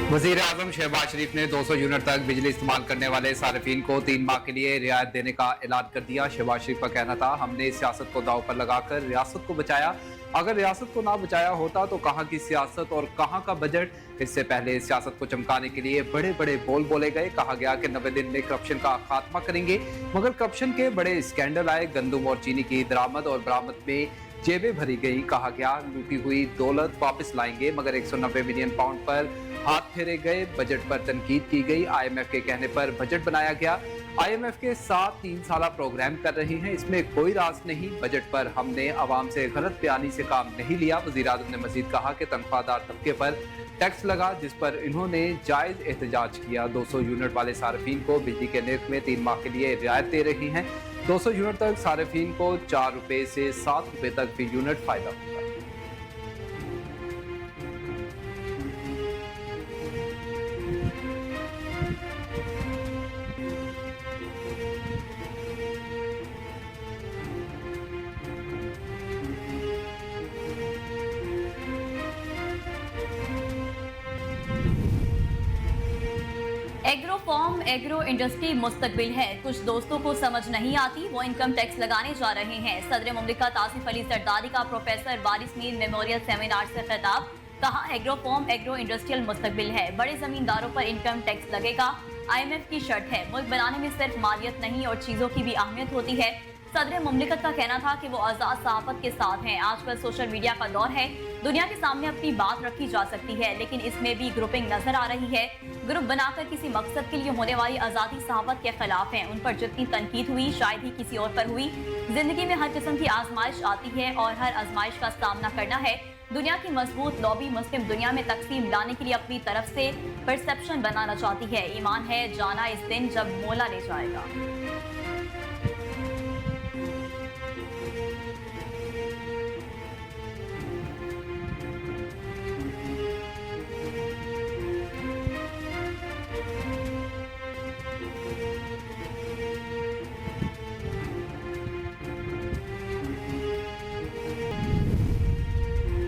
वजीर आजम शहबाज शरीफ ने 200 यूनिट तक बिजली इस्तेमाल करने वाले सार्फिन को 3 माह के लिए रियायत देने का ऐलान कर दिया। शहबाज शरीफ का कहना था, हमने सियासत को दांव पर लगाकर रियासत को बचाया। अगर रियासत को ना बचाया होता तो कहाँ की सियासत और कहाँ का बजट। इससे पहले सियासत को चमकाने के लिए बड़े बड़े बोल बोले गए। कहा गया कि 90 दिन में करप्शन का खात्मा करेंगे, मगर करप्शन के बड़े स्कैंडल आए। गंदम और चीनी की दरामद और बरामद में जेबें भरी गई। कहा गया लूटी हुई दौलत वापस लाएंगे, मगर 190 मिलियन पाउंड पर हाथ फेरे गए। बजट पर तनकीद की गई। IMF के कहने पर बजट बनाया गया। IMF के साथ 3 साल प्रोग्राम कर रही हैं, इसमें कोई राज नहीं। बजट पर हमने आवाम से गलत बयानी से काम नहीं लिया। वजीर आजम ने मजीद कहा कि तनख्वाहदार तबके पर टैक्स लगा, जिस पर इन्होंने जायज एहतजाज किया। 200 यूनिट वाले सार्फिन को बिजली के निर्ख में 3 माह के लिए रियायत दे रही हैं। 200 यूनिट तक सार्फिन को 4 रुपए से 7 रुपए तक फी यूनिट फायदा होगा। एग्रो फॉर्म एग्रो इंडस्ट्री मुस्तकबिल है। कुछ दोस्तों को समझ नहीं आती, वो इनकम टैक्स लगाने जा रहे हैं। सदर मुमलिकत आसिफ अली जरदारी का प्रोफेसर वारिस मीर मेमोरियल सेमिनार से खिताब। कहा एग्रो फॉर्म एग्रो इंडस्ट्रियल मुस्तकबिल है, बड़े जमींदारों पर इनकम टैक्स लगेगा। IMF की शर्त है, मुल्क बनाने में सिर्फ मालियत नहीं और चीजों की भी अहमियत होती है। सदर मुमलिकत का कहना था कि वो आजाद सहाफत के साथ हैं। आजकल सोशल मीडिया का दौर है, दुनिया के सामने अपनी बात रखी जा सकती है, लेकिन इसमें भी ग्रुपिंग नजर आ रही है। ग्रुप बनाकर किसी मकसद के लिए होने वाली आजादी सहाफत के खिलाफ हैं। उन पर जितनी तनकीद हुई शायद ही किसी और पर हुई। जिंदगी में हर किस्म की आजमाइश आती है और हर आजमाइश का सामना करना है। दुनिया की मजबूत लॉबी मुस्लिम दुनिया में तकसीम लाने के लिए अपनी तरफ से परसेप्शन बनाना चाहती है। ईमान है जाना इस दिन जब मौला ले जाएगा।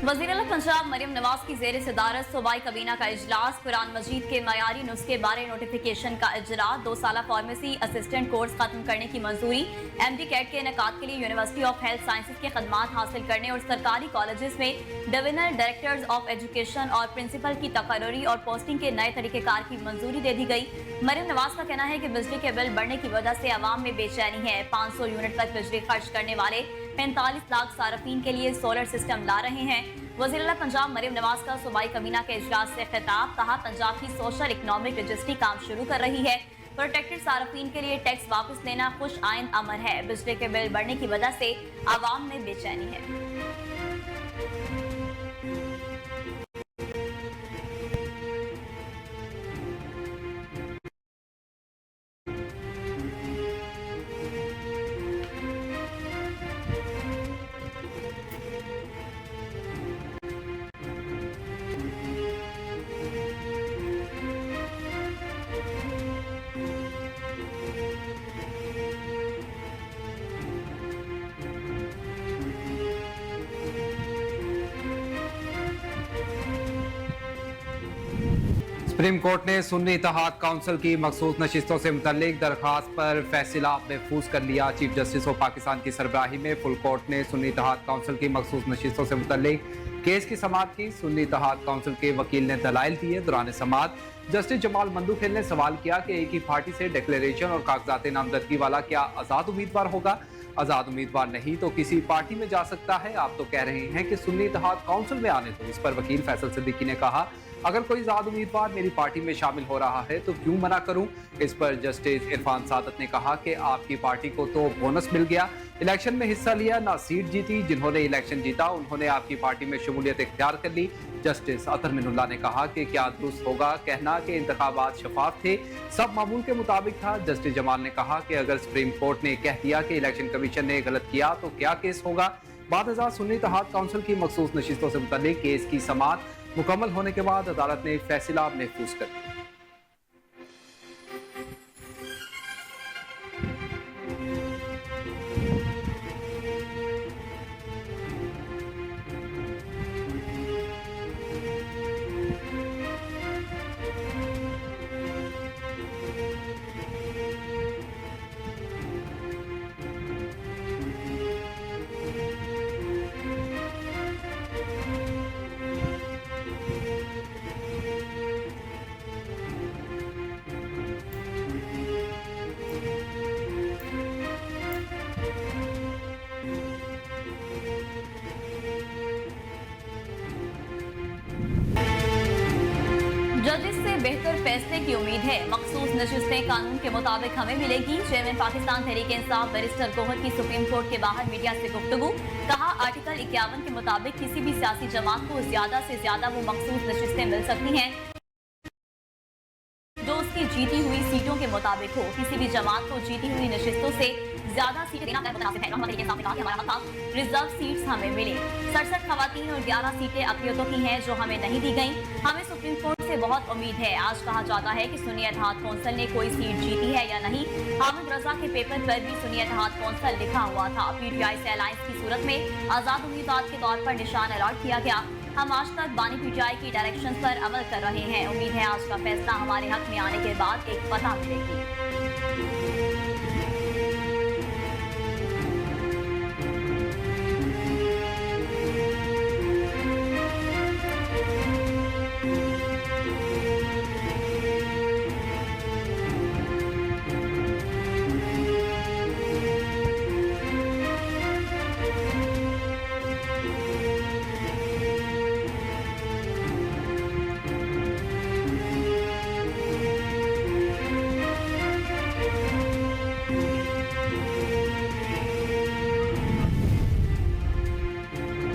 वज़ीर आला पंजाब मरियम नवाज की जेर सदारत सूबाई काबीना का इजलास। कुरान मजीद के मयारी नुस्खे बारे नोटिफिकेशन का इजरा। 2 साला फार्मेसी असिस्टेंट कोर्स खत्म करने की मंजूरी। MD कैट के इनेकाद के लिए यूनिवर्सिटी ऑफ हेल्थ साइंसेज के खदमात हासिल करने और सरकारी कॉलेजेस में डिविजनल डायरेक्टर्स ऑफ एजुकेशन और प्रिंसिपल की तकर्री और पोस्टिंग के नए तरीकेकार की मंजूरी दे दी गई। मरियम नवाज का कहना है कि बिजली के बिल बढ़ने की वजह से आवाम में बेचैनी है। 500 यूनिट तक बिजली खर्च करने वाले 45 लाख सार्फिन के लिए सोलर सिस्टम ला रहे हैं। वज़ीर आला पंजाब मरियम नवाज का सूबाई काबीना के इजलास से खिताब। कहा पंजाब की सोशल इकनॉमिक रजिस्ट्री काम शुरू कर रही है। प्रोटेक्टेड सार्फिन के लिए टैक्स वापस लेना खुश आइंद अमर है। बिजली के बिल बढ़ने की वजह से आवाम में बेचैनी है। सुप्रीम कोर्ट ने सुन्नी इत्तेहाद काउंसिल की मखसूस नशिस्तों से मुतल्लिक दरखास्त पर फैसला महफूज कर लिया। चीफ जस्टिस ऑफ पाकिस्तान की सरबराही में फुल कोर्ट ने सुन्नी इत्तेहाद काउंसिल की मखसूस नशिस्तों से मुतल्लिक केस की समाअत की। सुन्नी इत्तेहाद काउंसिल के वकील ने दलाइल दिए। दौरान समाअत जस्टिस जमाल मंदूखेल ने सवाल किया कि एक ही पार्टी से डिक्लेरेशन और कागजात नामजदगी वाला क्या आजाद उम्मीदवार होगा? आजाद उम्मीदवार नहीं तो किसी पार्टी में जा सकता है। आप तो कह रहे हैं कि सुन्नी इत्तेहाद काउंसिल में आने दो। इस पर वकील फैसल सिद्दीकी ने कहा, अगर कोई आजाद उम्मीदवार मेरी पार्टी में शामिल हो रहा है तो क्यों मना करूं? इस पर जस्टिस इरफान सादत ने कहा कि आपकी पार्टी को तो बोनस मिल गया, इलेक्शन में हिस्सा लिया, ना सीट जीती। जिन्होंने इलेक्शन जीता उन्होंने आपकी पार्टी में शमूलियत इख्तियार कर ली। जस्टिस अतर मिनुल्लाह ने कहा कि क्या दुरुस्त होगा कहना कि इंतखाबात शफाफ थे, सब मामूल के मुताबिक था। जस्टिस जमाल ने कहा कि अगर सुप्रीम कोर्ट ने कह दिया कि इलेक्शन कमीशन ने गलत किया तो क्या केस होगा? बाद सुन्नी इत्तेहाद काउंसिल की मखसूस नशिस्तों से मुतल्लिक केस की समाअत मुकम्मल होने के बाद अदालत ने फैसला महफूज कर दिया। की उम्मीद है। मखसूस नशिस्तें कानून के मुताबिक हमें मिलेगी। चेयरमैन पाकिस्तान तहरीक इंसाफ बैरिस्टर गौहर की सुप्रीम कोर्ट के बाहर मीडिया से गुफ्तगू। कहा, आर्टिकल 51 के मुताबिक किसी भी सियासी जमात को ज्यादा से ज्यादा वो मखसूस नशिस्तें मिल सकती हैं जो उसकी जीती हुई सीटों के मुताबिक हो। किसी भी जमात को जीती हुई नशिस्तों से ज्यादा सीटें देना मुनासिब है। रहमान तरीके इंसाफ ने कहा कि हमारा हक था रिजर्व सीट्स हमें मिले। 67 खवातीन और 11 सीटें अक़लियतों की हैं जो हमें नहीं दी गई। हमें सुप्रीम कोर्ट से बहुत उम्मीद है। आज कहा जाता है कि सुन्नी इत्तेहाद कौंसिल ने कोई सीट जीती है या नहीं। हामिद रजा के पेपर पर भी सुन्नी इत्तेहाद कौंसिल लिखा हुआ था। PTI से अलायंस की सूरत में आजाद उम्मीदवार के तौर पर निशान अलॉट किया गया। हम आज तक बानी PTI की डायरेक्शन पर अमल कर रहे हैं। उम्मीद है आज का फैसला हमारे हक में आने के बाद एक फतह मिलेगी।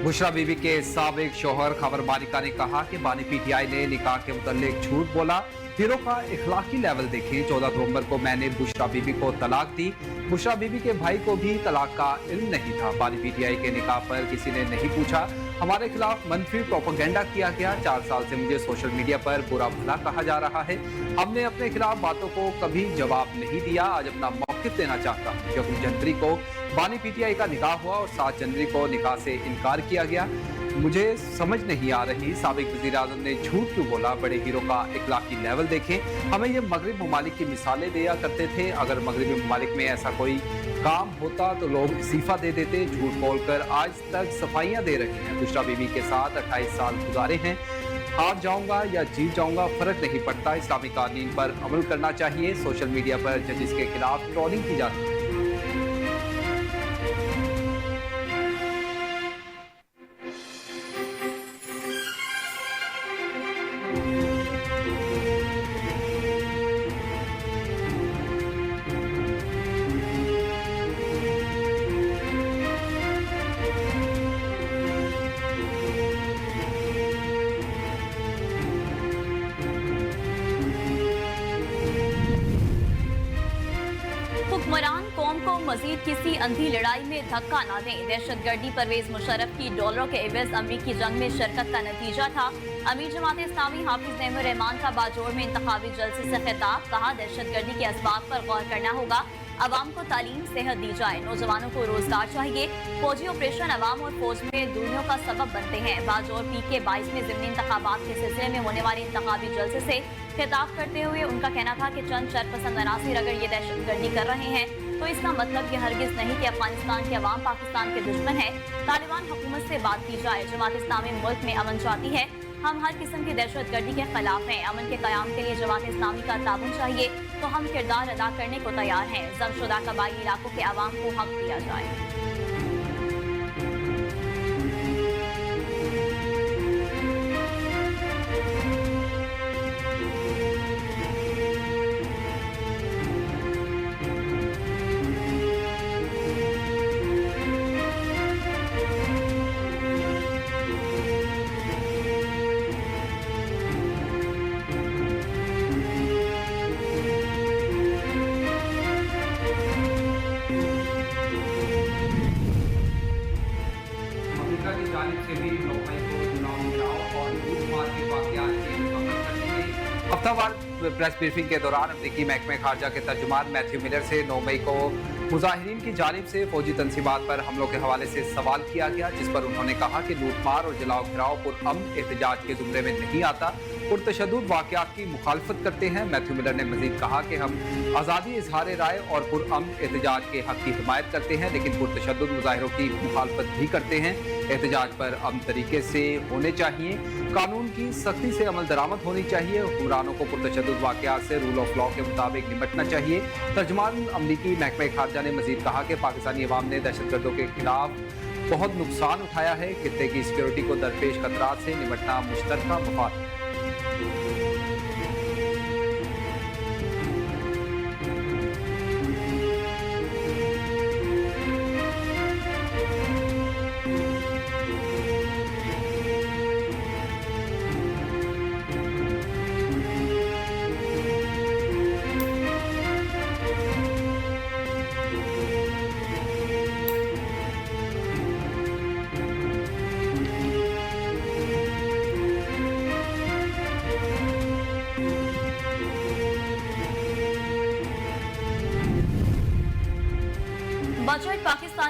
बुशरा बीबी के साबिक शोहर खबर मालिका ने कहा कि बानी PTI ने निकाह के मुतालिक झूठ बोला। हीरो का इखलाकी लेवल देखें। 14 नवंबर को मैंने बुशरा बीबी को तलाक दी। बुशरा बीबी के भाई को भी तलाक का इल्म नहीं था। बानी PTI के निकाह पर किसी ने नहीं पूछा। हमारे खिलाफ मनफी प्रोपेगेंडा किया गया। 4 साल से मुझे सोशल मीडिया पर बुरा भला कहा जा रहा है। हमने अपने खिलाफ बातों को कभी जवाब नहीं दिया। आज अपना मौक़िफ़ देना चाहता हूँ। जब जनवरी को बानी PTI का निकाह हुआ और 7 जनवरी को निकाह से इनकार किया गया। मुझे समझ नहीं आ रही साबिक वज़ीर आज़म ने झूठ क्यों बोला। बड़े हीरो का इखलाकी लेवल देखें। हमें ये मगरिब ममालिक की मिसालें दिया करते थे। अगर मगरिबी ममालिक में ऐसा कोई काम होता तो लोग इस्तीफा दे देते। झूठ बोलकर आज तक सफाइयाँ दे रहे हैं। बुशरा बीबी के साथ 28 साल गुजारे हैं। हार जाऊंगा या जीत जाऊंगा फर्क नहीं पड़ता। इस्लामी कानून पर अमल करना चाहिए। सोशल मीडिया पर जजिस के खिलाफ ट्रोलिंग की जाती है। हुक्मरान कौम को मजीद किसी अंधी लड़ाई में धक्का न दें। दहशतगर्दी परवेज मुशर्रफ की डॉलरों के एवज अमरीकी जंग में शिरकत का नतीजा था। अमीर जमात इस्लामी हाफिज नईमुर रहमान का बाजोड़ में इंतखाबी जलसे से खिताब। कहा, दहशतगर्दी के असबाब पर गौर करना होगा। अवाम को तालीम सेहत दी जाए। नौजवानों को रोजगार चाहिए। फौजी ऑपरेशन अवाम और फौज में दूरियों का सबब बनते हैं। बाजोड़ PK 22 में ज़िमनी इंतखाबात के सिलसिले में होने वाले इंतखाबी जलसे से खिताब करते हुए उनका कहना था कि चंद शरपसंद अनासिर अगर ये दहशतगर्दी कर रहे हैं तो इसका मतलब ये हरगिज नहीं कि अफगानिस्तान के अवाम पाकिस्तान के दुश्मन है। तालिबान हुकूमत से बात की जाए। जमात इस्लामी मुल्क में अमन चाहती है। हम हर किस्म की दहशतगर्दी के खिलाफ हैं। अमन के क़याम के लिए जमात इस्लामी का ताबन चाहिए तो हम किरदार अदा करने को तैयार हैं। जमशुदा कबायली इलाकों के अवाम को हक दिया जाए। हफ्तावार प्रेस ब्रीफिंग के दौरान अमरीकी महकमे खारजा के तर्जुमान मैथ्यू मिलर से 9 मई को मुजाहिरीन की जानिब से फौजी तंसीबात पर हमलों के हवाले से सवाल किया गया, जिस पर उन्होंने कहा कि लूटमार और जलाओ घिराव पुरअमन एहतजाज के जुमरे में नहीं आता, पुरतशद्दुद वाक़यात की मुखालफत करते हैं। मैथ्यू मिलर ने मजीद कहा कि हम आज़ादी इजहार राय और पुरअमन एहतजाज के हक की हिमायत करते हैं, लेकिन पुरतशद्दुद मुजाहिरों की मुखालफत भी करते हैं। एहतजाज पर अमन तरीके से होने चाहिए। कानून की सख्ती से अमल दरामद होनी चाहिए। हुक्मरानों को पुरतशद्दुद वाक़यात से रूल ऑफ लॉ के मुताबिक निपटना चाहिए। तर्जुमान अमरीकी महकमे खारजा ने मजीद कहा कि पाकिस्तानी अवाम ने दहशतगर्दों के खिलाफ बहुत नुकसान उठाया है। खित्ते की सिक्योरिटी को दरपेश खतरात से निपटना मुश्तरका मफाद है।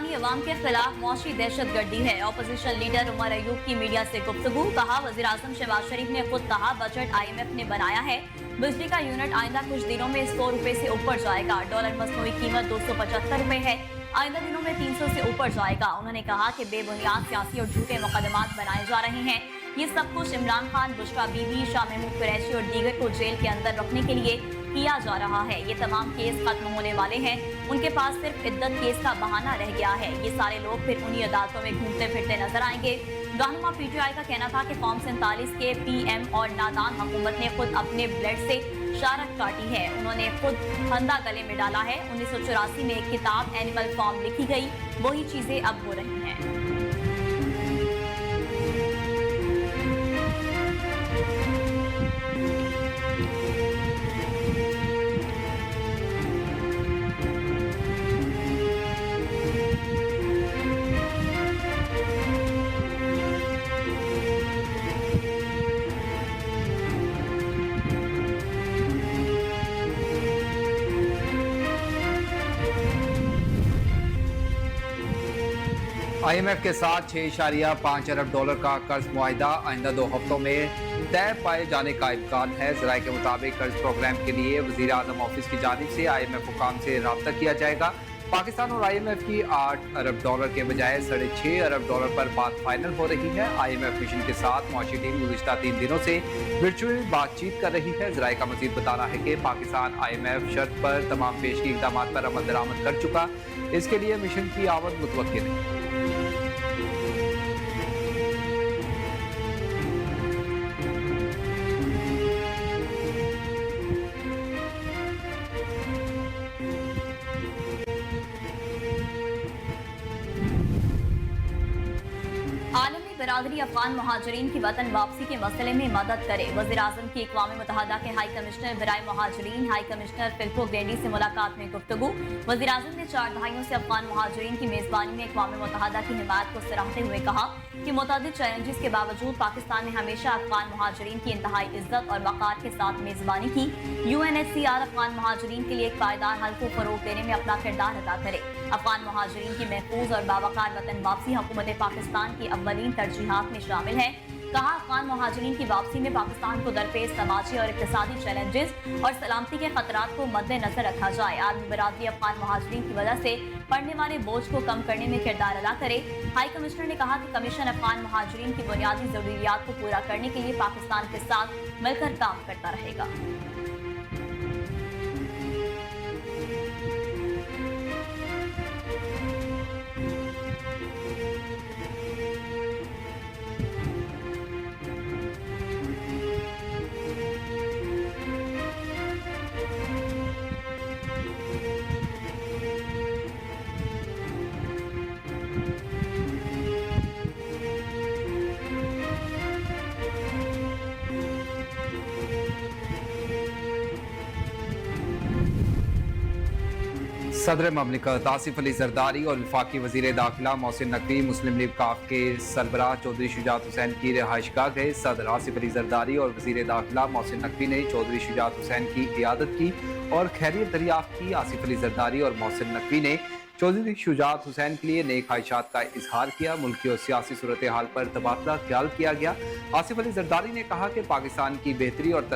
पाकिस्तानी अवाम के खिलाफ मौशी दहशतगर्दी है। अपोजिशन लीडर उमर अयूब की मीडिया से गुफ्तगू, कहा वज़ीर-आज़म शहबाज शरीफ ने खुद कहा बजट IMF ने बनाया है। बिजली का यूनिट आइंदा कुछ दिनों में 100 रुपए से ऊपर जाएगा। डॉलर मसनूई कीमत 275 रुपए है, आइंदा दिनों में 300 से ऊपर जाएगा। उन्होंने कहा कि बेबुनियाद सियासी और झूठे मुकदमात बनाए जा रहे हैं। ये सब कुछ इमरान खान, बुशरा बीबी, शाह महमूद कुरैशी और दीगर को जेल के अंदर रखने के लिए किया जा रहा है। ये तमाम केस खत्म होने वाले हैं, उनके पास सिर्फ इद्दत केस का बहाना रह गया है। ये सारे लोग फिर उन्हीं अदालतों में घूमते फिरते नजर आएंगे। रहनुमा PTI का कहना था कि फॉर्म 47 के PM और नादान हुकूमत ने खुद अपने ब्लड से शारत काटी है। उन्होंने खुद फंदा गले में डाला है। 1984 में एक किताब एनिमल फॉर्म लिखी गई, वही चीजें अब हो रही हैं। IMF के साथ 6.5 अरब डॉलर का कर्ज मुआहिदा आइंदा 2 हफ्तों में तय पाए जाने का इम्कान है। ज़राए के मुताबिक कर्ज प्रोग्राम के लिए वज़ीर आज़म ऑफिस की जानिब से IMF हुकाम से रब्ता किया जाएगा। पाकिस्तान और IMF की 8 अरब डॉलर के बजाय 6.5 अरब डॉलर पर बात फाइनल हो रही है। IMF मिशन के साथ मुआशी टीम गुज़िश्ता 3 दिनों से वर्चुअल बातचीत कर रही है। ज़राए का मज़ीद बताना है कि पाकिस्तान IMF शर्त पर तमाम पेशगी इक़दाम पर अमल दरामद कर चुका, इसके लिए मिशन की आमद मुतवक्किल है। आलमी बरादरी अफगान महाजरीन की वतन वापसी के मसले में मदद करे। वज़ीर-आज़म की अक़वाम मुत्तहिदा के हाई कमिश्नर बराए महाजरीन हाई कमिश्नर फिल्को ग्रेंडी से मुलाकात में गुफ्तगू। वज़ीर-आज़म ने 4 दहाइयों से अफगान महाजरीन की मेज़बानी में अक़वाम मुत्तहिदा की हिमायत को सराहते हुए कहा कि मुतअद्दिद चैलेंजेस के बावजूद पाकिस्तान ने हमेशा अफगान महाजरीन की इंतहाई इज्जत और वक़ार के साथ मेज़बानी की। UNHCR अफगान महाजरीन के लिए एक पायदार हल को फ़रोग़ देने में अपना किरदार अदा करे। अफगान महाजरीन की महफूज और बावकार वतन वापसी हुकूमत पाकिस्तान की अव्वलीन तरजीहात में शामिल है। कहा अफगान महाजरीन की वापसी में पाकिस्तान को दरपेश समाजी और इक़्तिसादी चैलेंजेस और सलामती के खतरात को मद्देनजर रखा जाए। आलमी बरादरी अफगान महाजरीन की वजह से पड़ने वाले बोझ को कम करने में किरदार अदा करे। हाई कमिश्नर ने कहा कि कमीशन अफगान महाजरीन की बुनियादी ज़रूरियात को पूरा करने के लिए पाकिस्तान के साथ मिलकर काम करता रहेगा। सदर ममलिकत आसिफ अली जरदारी और वफाकी वज़ीर दाखिला मोहसिन नकवी मुस्लिम लीग काफ के सरबराह चौधरी शुजात हुसैन की रिहाइशगाह गए। सदर आसिफ अली जरदारी और वज़ीर दाखिला मोहसिन नकवी ने चौधरी शुजात हुसैन की इयादत की और खैरियत दरियाफ्त की। आसिफ अली जरदारी और मोहसिन नकवी ने चौधरी शुजात हुसैन के लिए नेक ख्वाहिशात का इजहार किया। मुल्की और सियासी सूरत हाल पर तबादला ख्याल किया गया। आसिफ अली जरदारी ने कहा कि पाकिस्तान की बेहतरी और